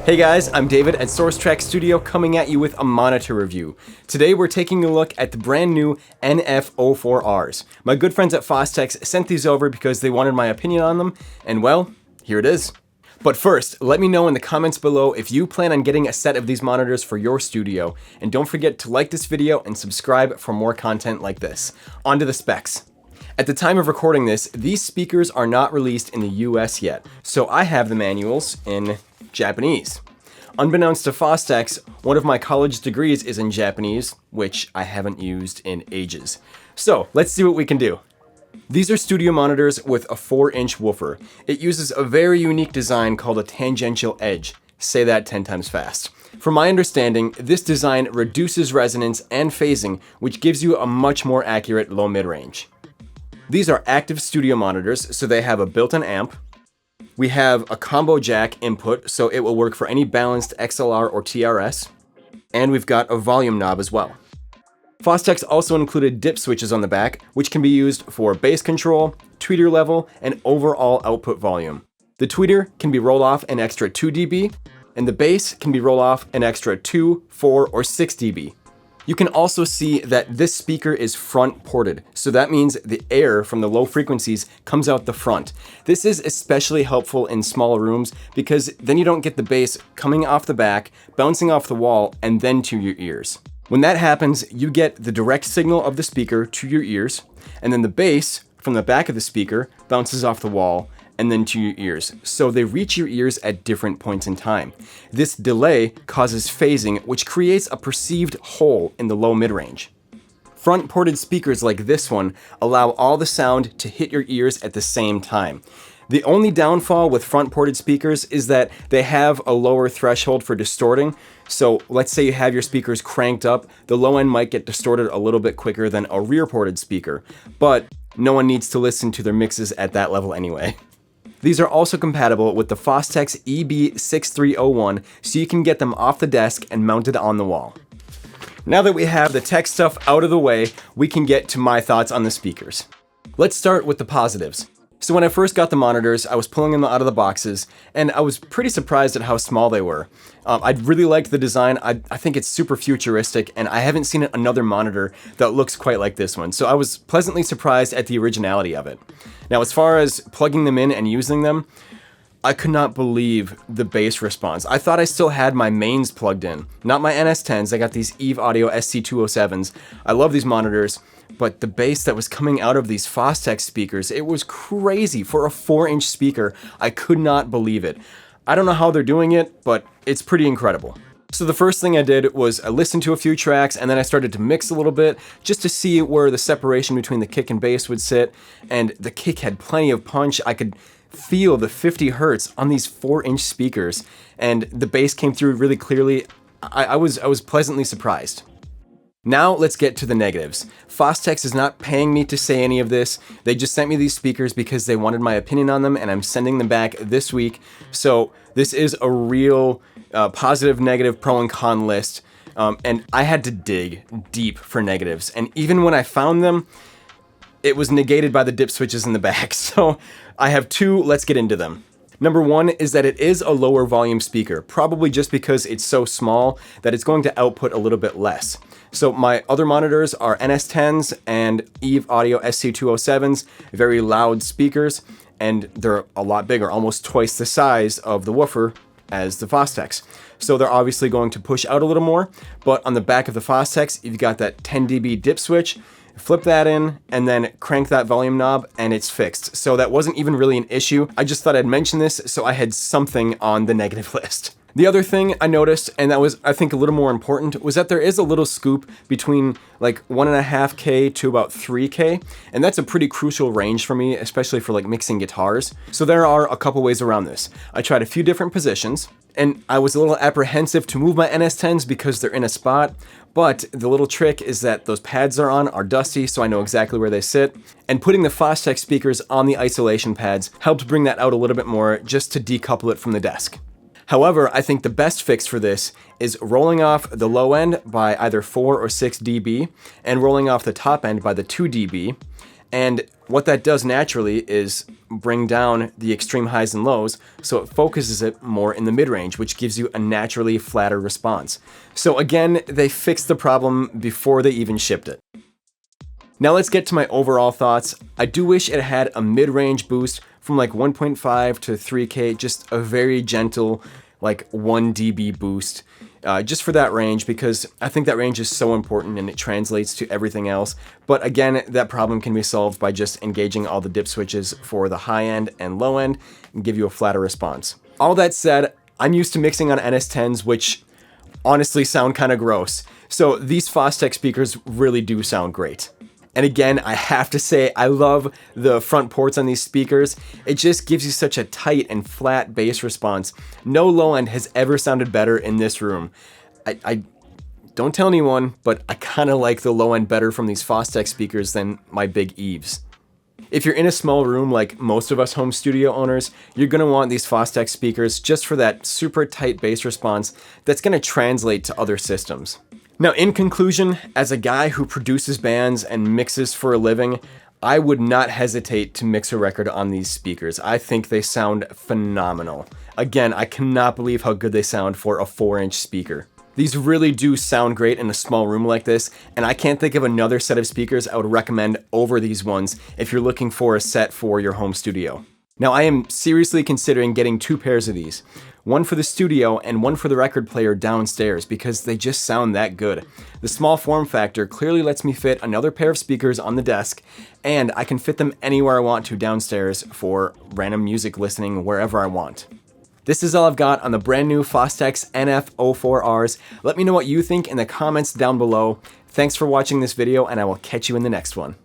Hey guys, I'm David at SourceTrack Studio coming at you with a monitor review. Today we're taking a look at the brand new NF04Rs. My good friends at Fostex sent these over because they wanted my opinion on them, and well, here it is. But first, let me know in the comments below if you plan on getting a set of these monitors for your studio, and don't forget to like this video and subscribe for more content like this. On to the specs. At the time of recording this, these speakers are not released in the US yet, so I have the manuals in Japanese. Unbeknownst to Fostex, one of my college degrees is in Japanese, which I haven't used in ages. So let's see what we can do. These are studio monitors with a 4-inch woofer. It uses a very unique design called a tangential edge. Say that 10 times fast. From my understanding, this design reduces resonance and phasing, which gives you a much more accurate low mid-range. These are active studio monitors, so they have a built-in amp. We have a combo jack input, so it will work for any balanced XLR or TRS. And we've got a volume knob as well. Fostex also included dip switches on the back, which can be used for bass control, tweeter level, and overall output volume. The tweeter can be rolled off an extra 2 dB, and the bass can be rolled off an extra 2, 4, or 6 dB. You can also see that this speaker is front ported, so that means the air from the low frequencies comes out the front. This is especially helpful in smaller rooms because then you don't get the bass coming off the back, bouncing off the wall, and then to your ears. When that happens, you get the direct signal of the speaker to your ears, and then the bass from the back of the speaker bounces off the wall and then to your ears. So they reach your ears at different points in time. This delay causes phasing, which creates a perceived hole in the low mid-range. Front ported speakers like this one allow all the sound to hit your ears at the same time. The only downfall with front ported speakers is that they have a lower threshold for distorting. So let's say you have your speakers cranked up, the low end might get distorted a little bit quicker than a rear ported speaker, but no one needs to listen to their mixes at that level anyway. These are also compatible with the Fostex EB6301, so you can get them off the desk and mounted on the wall. Now that we have the tech stuff out of the way, we can get to my thoughts on the speakers. Let's start with the positives. So when I first got the monitors, I was pulling them out of the boxes, and I was pretty surprised at how small they were. I really liked the design. I think it's super futuristic, and I haven't seen another monitor that looks quite like this one, so I was pleasantly surprised at the originality of it. Now, as far as plugging them in and using them, I could not believe the bass response. I thought I still had my mains plugged in, not my NS10s. I got these Eve Audio SC207s. I love these monitors, but the bass that was coming out of these Fostex speakers, it was crazy. For a 4-inch speaker, I could not believe it. I don't know how they're doing it, but it's pretty incredible. So the first thing I did was I listened to a few tracks, and then I started to mix a little bit just to see where the separation between the kick and bass would sit, and the kick had plenty of punch. I could feel the 50 hertz on these 4-inch speakers, and the bass came through really clearly. I was pleasantly surprised. Now let's get to the negatives. Fostex is not paying me to say any of this. They just sent me these speakers because they wanted my opinion on them, and I'm sending them back this week. So this is a real positive, negative, pro and con list. And I had to dig deep for negatives. And even when I found them, it was negated by the dip switches in the back. So I have two, let's get into them. Number one is that it is a lower volume speaker, probably just because it's so small that it's going to output a little bit less. So my other monitors are NS10s and Eve Audio SC207s, very loud speakers, and they're a lot bigger, almost twice the size of the woofer as the Fostex. So they're obviously going to push out a little more, but on the back of the Fostex, you've got that 10 dB dip switch. Flip that in and then crank that volume knob and it's fixed. So that wasn't even really an issue. I just thought I'd mention this so I had something on the negative list. The other thing I noticed, and that was I think a little more important, was that there is a little scoop between like 1.5K to about 3K, and that's a pretty crucial range for me, especially for like mixing guitars. So there are a couple ways around this. I tried a few different positions, and I was a little apprehensive to move my NS10s because they're in a spot, but the little trick is that those pads they're on are dusty, so I know exactly where they sit, and putting the Fostex speakers on the isolation pads helped bring that out a little bit more just to decouple it from the desk. However, I think the best fix for this is rolling off the low end by either 4 or 6 dB and rolling off the top end by the 2 dB, And what that does naturally is bring down the extreme highs and lows, so it focuses it more in the mid-range, which gives you a naturally flatter response. So again, they fixed the problem before they even shipped it. Now let's get to my overall thoughts. I do wish it had a mid-range boost from like 1.5 to 3K, just a very gentle like 1 dB boost. Just for that range, because I think that range is so important and it translates to everything else. But again, that problem can be solved by just engaging all the dip switches for the high end and low end and give you a flatter response. All that said, I'm used to mixing on NS10s, which honestly sound kind of gross. So these Fostex speakers really do sound great. And again, I have to say, I love the front ports on these speakers. It just gives you such a tight and flat bass response. No low end has ever sounded better in this room. I don't tell anyone, but I kind of like the low end better from these Fostex speakers than my big Eves. If you're in a small room like most of us home studio owners, you're going to want these Fostex speakers just for that super tight bass response that's going to translate to other systems. Now, in conclusion, as a guy who produces bands and mixes for a living, I would not hesitate to mix a record on these speakers. I think they sound phenomenal. Again, I cannot believe how good they sound for a 4-inch speaker. These really do sound great in a small room like this, and I can't think of another set of speakers I would recommend over these ones if you're looking for a set for your home studio. Now, I am seriously considering getting 2 pairs of these. One for the studio and one for the record player downstairs because they just sound that good. The small form factor clearly lets me fit another pair of speakers on the desk, and I can fit them anywhere I want to downstairs for random music listening wherever I want. This is all I've got on the brand new Fostex NF04Rs. Let me know what you think in the comments down below. Thanks for watching this video, and I will catch you in the next one.